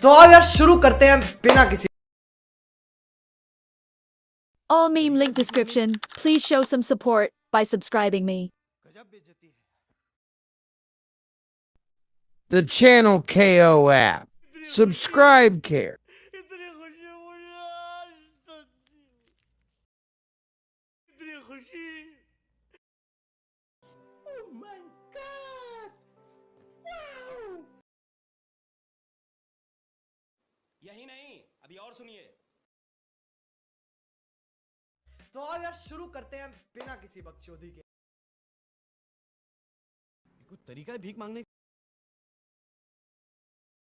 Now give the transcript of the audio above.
तो आओ यार शुरू करते हैं बिना किसी All meme link description. Please show some support by subscribing me. The channel KO app. Subscribe care. इतनी खुशी मुझे आज तक इतनी खुशी। Oh my God! Wow! यही नहीं, अभी और सुनिए। तो आओ यार शुरू करते हैं बिना किसी बकचोदी के। कुछ तरीका है भीख मांगने